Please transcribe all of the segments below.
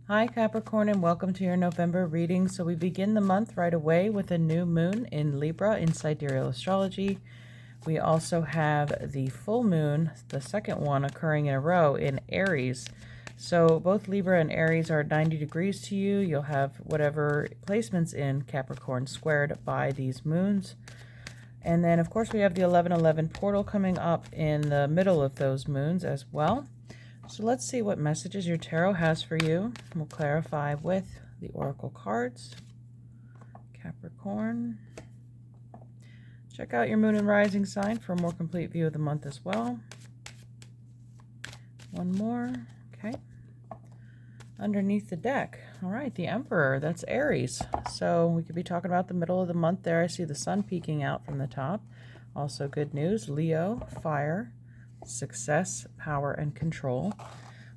Hi Capricorn, and welcome to your November reading. So we begin the month right away with a new moon in Libra in sidereal astrology. We also have the full moon, the second one occurring in a row, in Aries. So both Libra and Aries are 90 degrees to you. You'll have whatever placements in Capricorn squared by these moons. And then of course we have the 1111 portal coming up in the middle of those moons as well. So let's see what messages your tarot has for you. We'll clarify with the oracle cards. Capricorn. Check out your moon and rising sign for a more complete view of the month as well. One more. Okay. Underneath the deck. All right, the Emperor. That's Aries. So we could be talking about the middle of the month there. I see the sun peeking out from the top. Also good news. Leo, fire. Success, power, and control.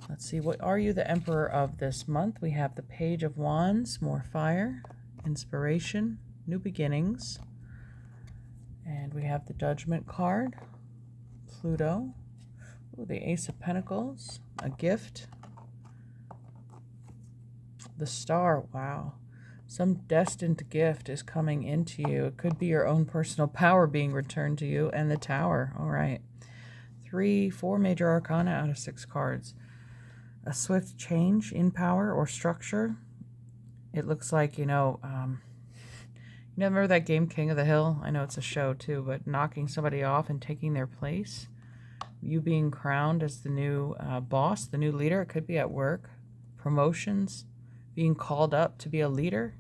Let's see, what are you the Emperor of this month? We have the Page of Wands, more fire, inspiration, new beginnings. And we have the Judgment card, Pluto. Ooh, the Ace of Pentacles, a gift. The Star, wow. Some destined gift is coming into you. It could be your own personal power being returned to you. And the Tower, all right. 4 major arcana out of 6 cards. A swift change in power or structure. It looks like, you remember that game King of the Hill? I know it's a show too, but knocking somebody off and taking their place. You being crowned as the new boss, the new leader. It could be at work. Promotions. Being called up to be a leader.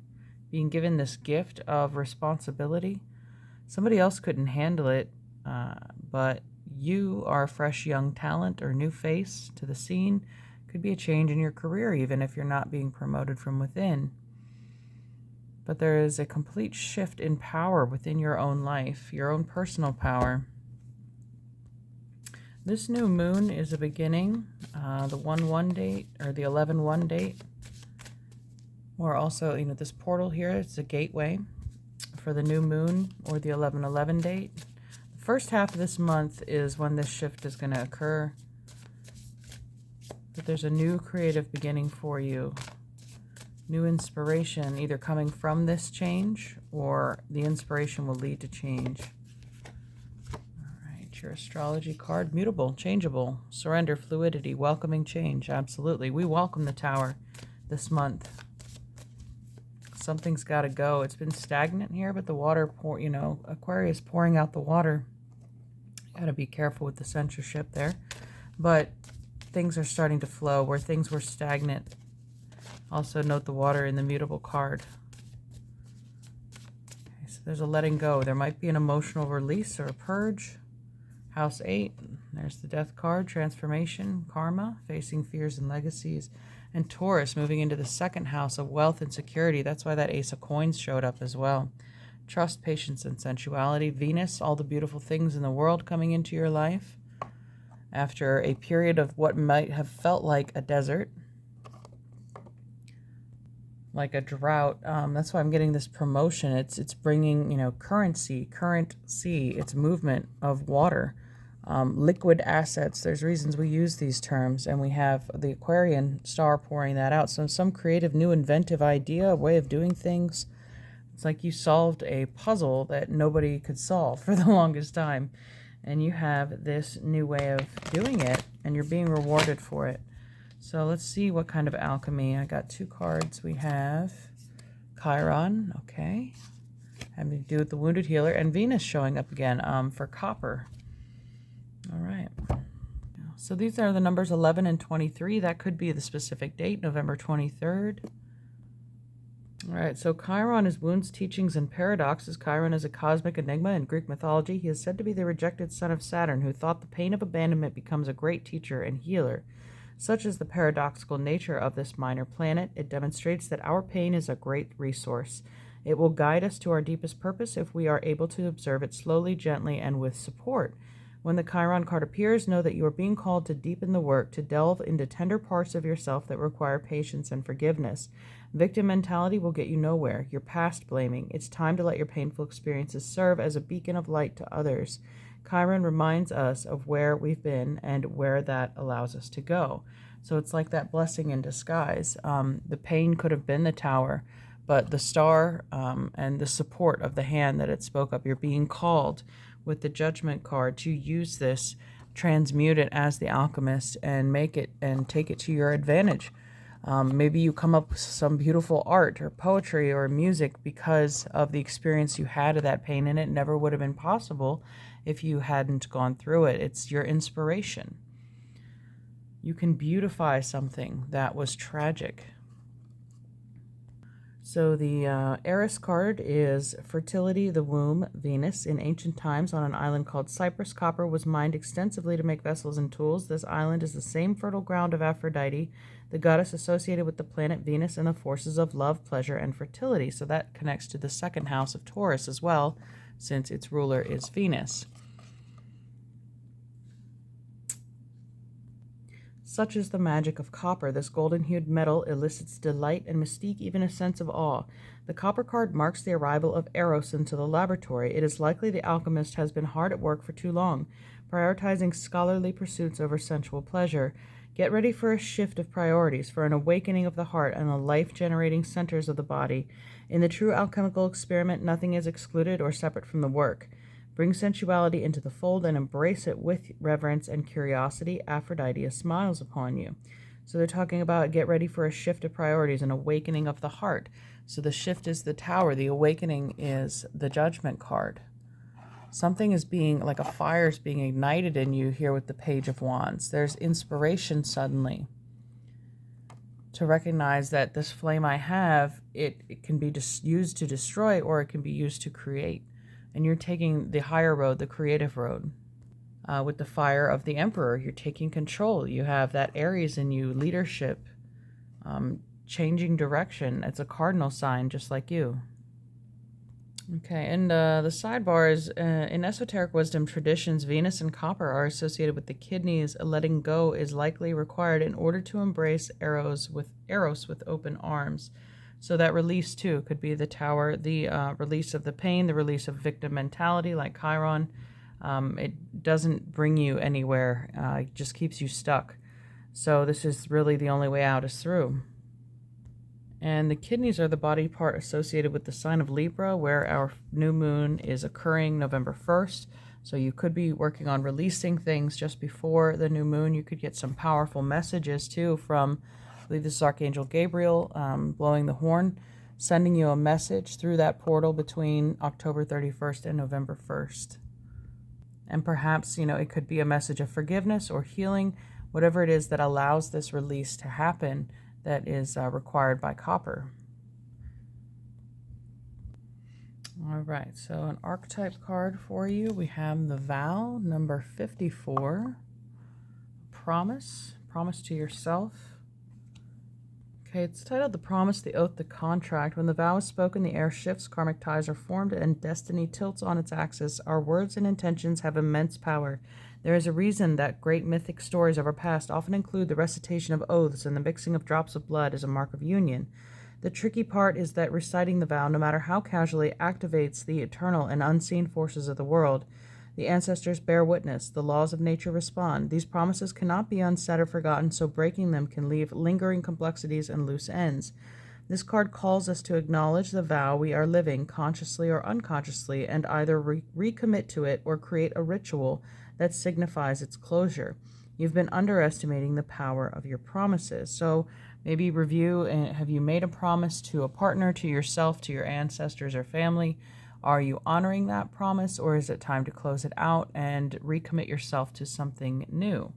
Being given this gift of responsibility. Somebody else couldn't handle it, but you are a fresh young talent or new face to the scene. Could be a change in your career even if you're not being promoted from within. But there is a complete shift in power within your own life, your own personal power. This new moon is a beginning, the 1-1 date or the 11-1 date. Or also, this portal here, it's a gateway for the new moon or the 11-11 date. First half of this month is when this shift is going to occur. But there's a new creative beginning for you. New inspiration either coming from this change or the inspiration will lead to change. All right, your astrology card. Mutable, changeable, surrender, fluidity, welcoming change. Absolutely. We welcome the Tower this month. Something's got to go. It's been stagnant here, but the water, Aquarius pouring out the water. Got to be careful with the censorship there. But things are starting to flow where things were stagnant. Also note the water in the mutable card. Okay, so there's a letting go. There might be an emotional release or a purge. House 8. There's the Death card. Transformation, karma, facing fears and legacies. And Taurus moving into the second house of wealth and security. That's why that Ace of Coins showed up as well. Trust, patience, and sensuality. Venus, all the beautiful things in the world coming into your life. After a period of what might have felt like a desert. Like a drought. That's why I'm getting this promotion. It's bringing, currency. It's movement of water. Liquid assets. There's reasons we use these terms, and we have the Aquarian star pouring that out. So some creative, new, inventive idea, a way of doing things. It's like you solved a puzzle that nobody could solve for the longest time, and you have this new way of doing it, and you're being rewarded for it. So let's see what kind of alchemy. I got 2 cards. We have Chiron, okay, having to do with the wounded healer, and Venus showing up again for copper. All right. So these are the numbers 11 and 23. That could be the specific date, November 23rd. All right, so Chiron is wounds, teachings, and paradoxes. Chiron is a cosmic enigma in Greek mythology. He is said to be the rejected son of Saturn, who thought the pain of abandonment becomes a great teacher and healer. Such is the paradoxical nature of this minor planet. It demonstrates that our pain is a great resource. It will guide us to our deepest purpose if we are able to observe it slowly, gently, and with support. When the Chiron card appears, know that you are being called to deepen the work, to delve into tender parts of yourself that require patience and forgiveness. Victim mentality will get you nowhere. Your past blaming. It's time to let your painful experiences serve as a beacon of light to others. Chiron reminds us of where we've been and where that allows us to go. So it's like that blessing in disguise. The pain could have been the Tower, but the star and the support of the hand that it spoke up. You're being called with the Judgment card to use this, transmute it as the alchemist, and make it and take it to your advantage. Maybe you come up with some beautiful art or poetry or music because of the experience you had of that pain, and it never would have been possible if you hadn't gone through it. It's your inspiration. You can beautify something that was tragic. So the Eris card is fertility, the womb, Venus. In ancient times, on an island called Cyprus, copper was mined extensively to make vessels and tools. This island is the same fertile ground of Aphrodite, the goddess associated with the planet Venus and the forces of love, pleasure, and fertility. So that connects to the second house of Taurus as well, since its ruler is Venus. Such is the magic of copper. This golden-hued metal elicits delight and mystique, even a sense of awe. The copper card marks the arrival of Eros into the laboratory. It is likely the alchemist has been hard at work for too long, prioritizing scholarly pursuits over sensual pleasure. Get ready for a shift of priorities, for an awakening of the heart and the life-generating centers of the body. In the true alchemical experiment, nothing is excluded or separate from the work. Bring sensuality into the fold and embrace it with reverence and curiosity. Aphrodite smiles upon you. So they're talking about get ready for a shift of priorities, an awakening of the heart. So the shift is the Tower. The awakening is the Judgment card. Something is being, like a fire is being ignited in you here with the Page of Wands. There's inspiration suddenly to recognize that this flame I have, it can be used to destroy or it can be used to create. And you're taking the higher road, the creative road. With the fire of the Emperor, you're taking control. You have that Aries in you, leadership, changing direction. It's a cardinal sign, just like you. Okay, and the sidebar is, in esoteric wisdom traditions, Venus and copper are associated with the kidneys. A letting go is likely required in order to embrace Eros with open arms. So that release, too, could be the Tower, the release of the pain, the release of victim mentality, like Chiron. It doesn't bring you anywhere. It just keeps you stuck. So this is really the only way out is through. And the kidneys are the body part associated with the sign of Libra, where our new moon is occurring November 1st. So you could be working on releasing things just before the new moon. You could get some powerful messages, too, from, I believe this is Archangel Gabriel, blowing the horn, sending you a message through that portal between October 31st and November 1st. And perhaps, it could be a message of forgiveness or healing, whatever it is that allows this release to happen that is required by copper. All right, so an archetype card for you. We have the Vow, number 54. Promise to yourself. Okay, it's titled The Promise, the Oath, the Contract. When the vow is spoken, the air shifts, karmic ties are formed, and destiny tilts on its axis. Our words and intentions have immense power. There is a reason that great mythic stories of our past often include the recitation of oaths and the mixing of drops of blood as a mark of union. The tricky part is that reciting the vow, no matter how casually, activates the eternal and unseen forces of the world. The ancestors bear witness. The laws of nature respond. These promises cannot be unsaid or forgotten, so breaking them can leave lingering complexities and loose ends. This card calls us to acknowledge the vow we are living, consciously or unconsciously, and either recommit to it or create a ritual that signifies its closure. You've been underestimating the power of your promises. So maybe review, have you made a promise to a partner, to yourself, to your ancestors or family? Are you honoring that promise, or is it time to close it out and recommit yourself to something new?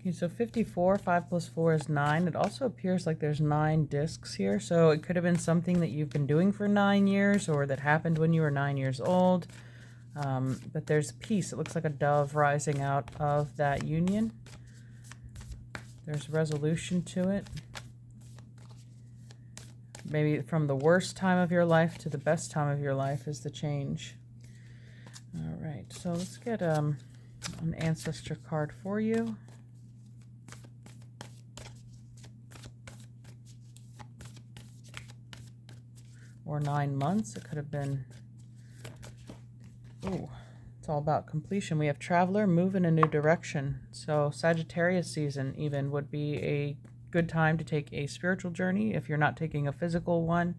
Okay, so 54, 5 plus 4 is 9. It also appears like there's 9 discs here, so it could have been something that you've been doing for 9 years or that happened when you were 9 years old. But there's peace. It looks like a dove rising out of that union. There's resolution to it. Maybe from the worst time of your life to the best time of your life is the change. All right, so let's get an ancestor card for you. Or 9 months. It could have been, It's all about completion. We have Traveler, move in a new direction. So Sagittarius season even would be a good time to take a spiritual journey if you're not taking a physical one.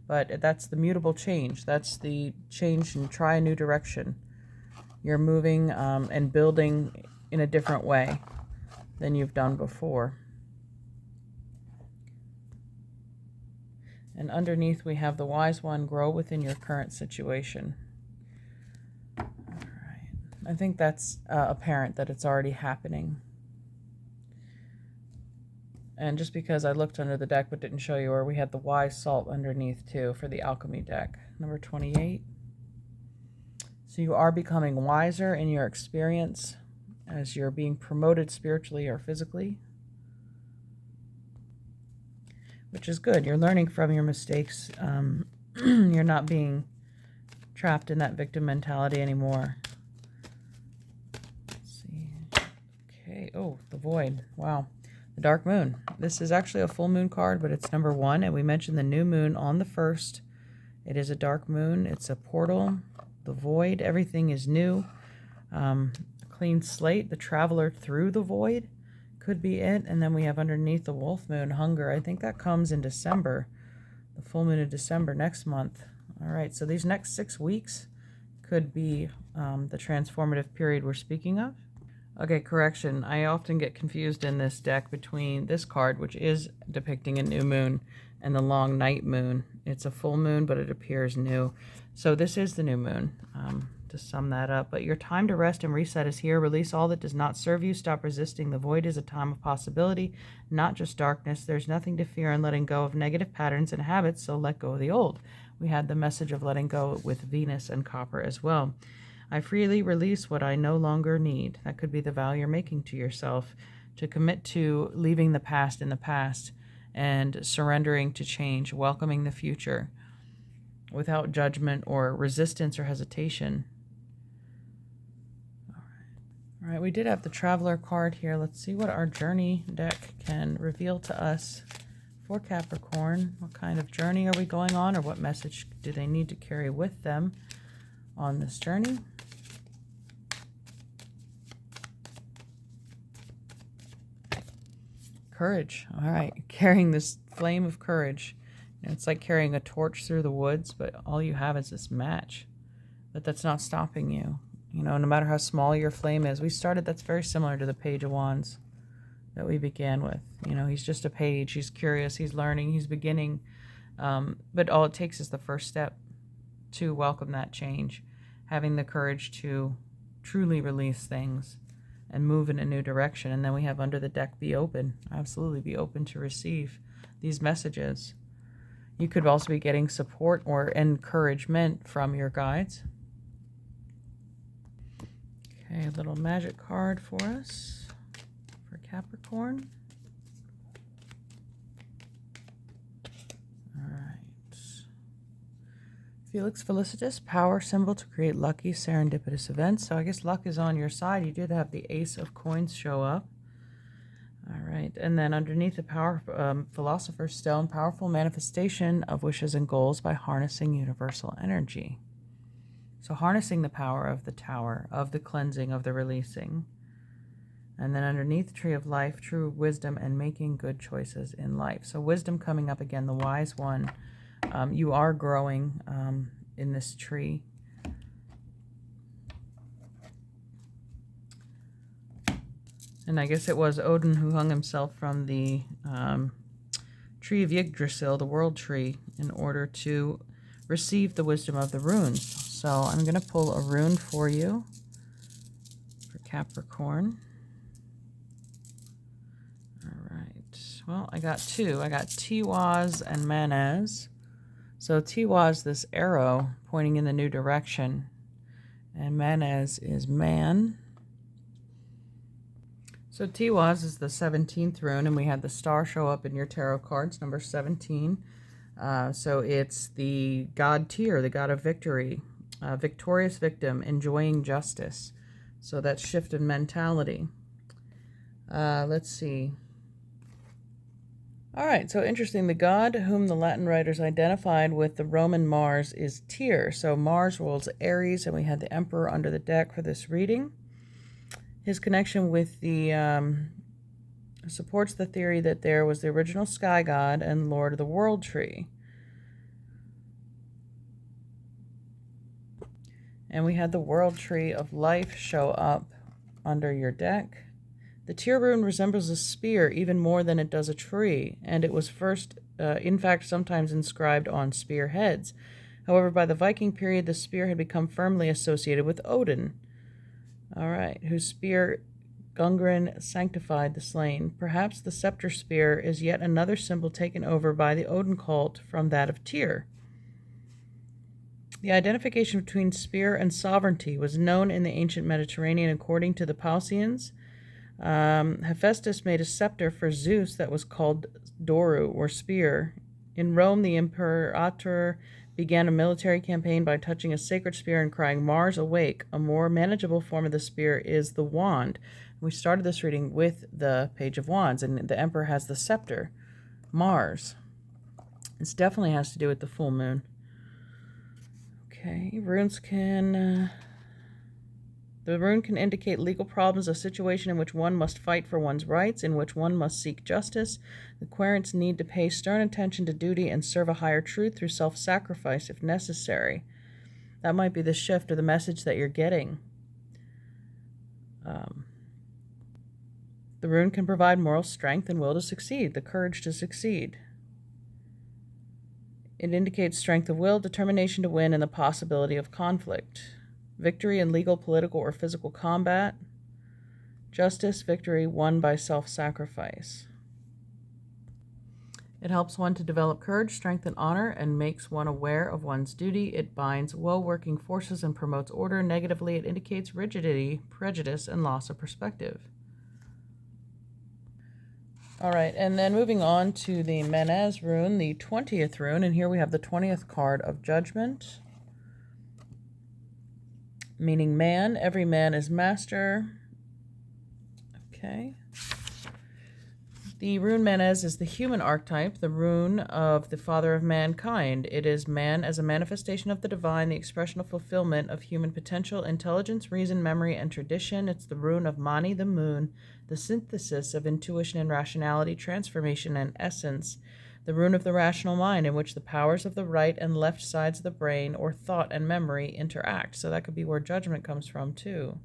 But that's the mutable change. That's the change and try a new direction. You're moving and building in a different way than you've done before. And underneath we have the Wise One, grow within your current situation. All right. I think that's apparent that it's already happening. And just because I looked under the deck but didn't show you where we had the Wise Salt underneath too for the Alchemy deck. Number 28. So you are becoming wiser in your experience as you're being promoted spiritually or physically, which is good. You're learning from your mistakes. You're not being trapped in that victim mentality anymore. Let's see. Okay. Oh, the Void. Wow. The Dark Moon. This is actually a full moon card, but it's number 1. And we mentioned the new moon on the 1st. It is a dark moon. It's a portal. The Void. Everything is new. Clean slate. The Traveler through the Void could be it. And then we have underneath the Wolf Moon, Hunger. I think that comes in December. The full moon of December next month. All right. So these next 6 weeks could be the transformative period we're speaking of. Okay, correction. I often get confused in this deck between this card, which is depicting a new moon, and the long night moon. It's a full moon, but it appears new. So this is the new moon, to sum that up. But your time to rest and reset is here. Release all that does not serve you. Stop resisting. The Void is a time of possibility, not just darkness. There's nothing to fear in letting go of negative patterns and habits, so let go of the old. We had the message of letting go with Venus and Copper as well. I freely release what I no longer need. That could be the vow you're making to yourself, to commit to leaving the past in the past and surrendering to change, welcoming the future without judgment or resistance or hesitation. All right, we did have the Traveler card here. Let's see what our journey deck can reveal to us for Capricorn. What kind of journey are we going on, or what message do they need to carry with them on this journey? Courage. All right. Carrying this flame of courage. It's like carrying a torch through the woods, but all you have is this match. But that's not stopping you. No matter how small your flame is. That's very similar to the Page of Wands that we began with. He's just a page. He's curious. He's learning. He's beginning. But all it takes is the first step to welcome that change. Having the courage to truly release things and move in a new direction. And then we have under the deck, be open. Absolutely be open to receive these messages. You could also be getting support or encouragement from your guides. Okay, a little magic card for us for Capricorn. All right. Felix Felicitas, power symbol to create lucky, serendipitous events. So I guess luck is on your side. You did have the Ace of Coins show up. All right. And then underneath the power, Philosopher's Stone, powerful manifestation of wishes and goals by harnessing universal energy. So harnessing the power of the Tower, of the cleansing, of the releasing. And then underneath the Tree of Life, true wisdom and making good choices in life. So wisdom coming up again, the Wise One. You are growing in this tree. And I guess it was Odin who hung himself from the tree of Yggdrasil, the world tree, in order to receive the wisdom of the runes. So I'm going to pull a rune for you for Capricorn. All right. Well, I got two. I got Tiwaz and Manaz. So Tiwaz, this arrow pointing in the new direction, and Manaz is man. So Tiwaz is the 17th rune, and we had the star show up in your tarot cards, number 17. So it's the god Tyr, the god of victory, victorious victim, enjoying justice. So that shift in mentality. Let's see. All right, so interesting. The god whom the Latin writers identified with the Roman Mars is Tyr. So Mars rules Aries, and we had the Emperor under the deck for this reading. His connection with the supports the theory that there was the original sky god and lord of the world tree. And we had the world tree of life show up under your deck. The Tyr rune resembles a spear even more than it does a tree, and it was first, in fact, sometimes inscribed on spear heads. However, by the Viking period, the spear had become firmly associated with Odin, all right, whose spear Gungren sanctified the slain. Perhaps the scepter spear is yet another symbol taken over by the Odin cult from that of Tyr. The identification between spear and sovereignty was known in the ancient Mediterranean according to the Pausians. Hephaestus made a scepter for Zeus that was called Doru, or spear. In Rome, the imperator began a military campaign by touching a sacred spear and crying, "Mars, awake." A more manageable form of the spear is the wand. We started this reading with the Page of Wands, and the Emperor has the scepter, Mars. This definitely has to do with the full moon. Okay, runes can... the rune can indicate legal problems, a situation in which one must fight for one's rights, in which one must seek justice. The querents need to pay stern attention to duty and serve a higher truth through self-sacrifice if necessary. That might be the shift or the message that you're getting. The rune can provide moral strength and will to succeed, the courage to succeed. It indicates strength of will, determination to win, and the possibility of conflict. Victory in legal, political, or physical combat. Justice, victory won by self-sacrifice. It helps one to develop courage, strength, and honor, and makes one aware of one's duty. It binds well-working forces and promotes order. Negatively, it indicates rigidity, prejudice, and loss of perspective. All right, and then moving on to the Menez rune, the 20th rune, and here we have the 20th card of Judgment, meaning man. Every man is master. Okay. The rune Menez is the human archetype, the rune of the father of mankind. It is man as a manifestation of the divine, the expression of fulfillment of human potential, intelligence, reason, memory, and tradition. It's the rune of Mani, the moon, the synthesis of intuition and rationality, transformation and essence. The rune of the rational mind, in which the powers of the right and left sides of the brain, or thought and memory, interact. So that could be where judgment comes from, too.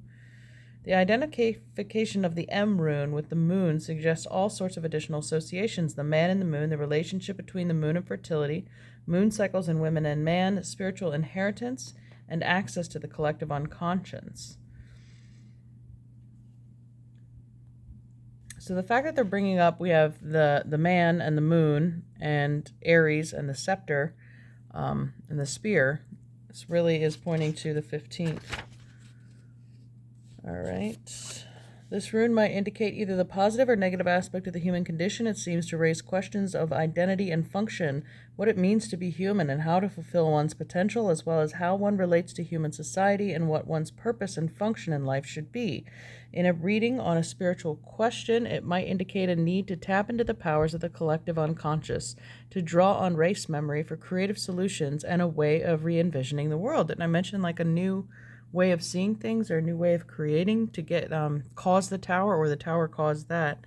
The identification of the M rune with the moon suggests all sorts of additional associations. The man and the moon, the relationship between the moon and fertility, moon cycles in women and man, spiritual inheritance, and access to the collective unconscious. So the fact that they're bringing up, we have the man and the moon and Aries and the scepter and the spear. This really is pointing to the 15th. All right. This rune might indicate either the positive or negative aspect of the human condition. It seems to raise questions of identity and function, what it means to be human and how to fulfill one's potential, as well as how one relates to human society and what one's purpose and function in life should be. In a reading on a spiritual question, it might indicate a need to tap into the powers of the collective unconscious, to draw on race memory for creative solutions and a way of re-envisioning the world. And I mentioned like a new way of seeing things or a new way of creating to get cause the tower, or the tower caused that,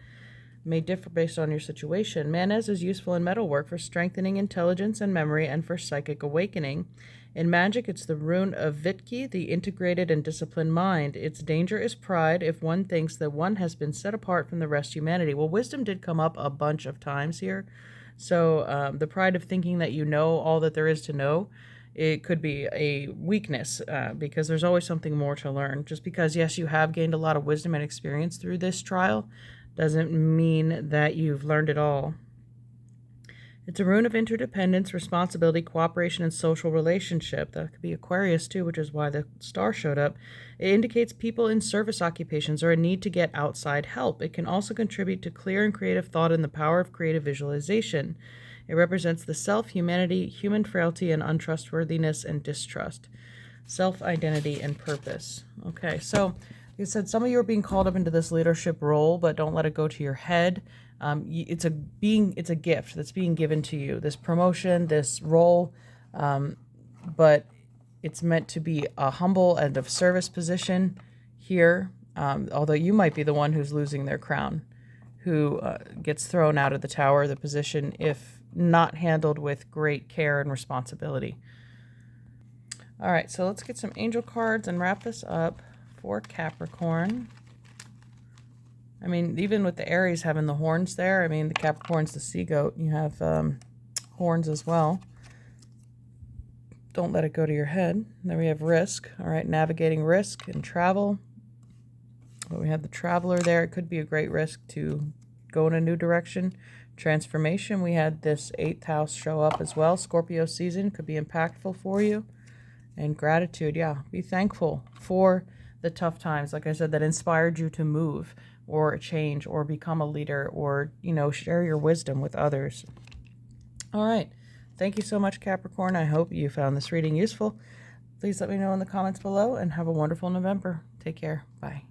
may differ based on your situation. Manez is useful in metalwork for strengthening intelligence and memory and for psychic awakening. In magic, it's the rune of Vitki, the integrated and disciplined mind. Its danger is pride if one thinks that one has been set apart from the rest of humanity. Well, wisdom did come up a bunch of times here. So the pride of thinking that you know all that there is to know, it could be a weakness because there's always something more to learn. Just because, yes, you have gained a lot of wisdom and experience through this trial doesn't mean that you've learned it all. It's a rune of interdependence, responsibility, cooperation, and social relationship. That could be Aquarius too, which is why the star showed up. It indicates people in service occupations or a need to get outside help. It can also contribute to clear and creative thought and the power of creative visualization. It represents the self, humanity, human frailty, and untrustworthiness and distrust. Self-identity and purpose. Okay, so you said some of you are being called up into this leadership role, but don't let it go to your head. It's a gift that's being given to you. This promotion, this role, but it's meant to be a humble and of service position here. Although you might be the one who's losing their crown, who gets thrown out of the tower, the position, if not handled with great care and responsibility. All right, so let's get some angel cards and wrap this up for Capricorn. I mean, even with the Aries having the horns there, I mean, the Capricorn's the sea goat. You have horns as well. Don't let it go to your head. Then we have risk. All right, navigating risk and travel. But we have the traveler there. It could be a great risk to go in a new direction. Transformation. We had this 8th house show up as well. Scorpio season could be impactful for you. And gratitude, yeah. Be thankful for the tough times, like I said, that inspired you to move or change or become a leader or, share your wisdom with others. All right. Thank you so much, Capricorn. I hope you found this reading useful. Please let me know in the comments below and have a wonderful November. Take care. Bye.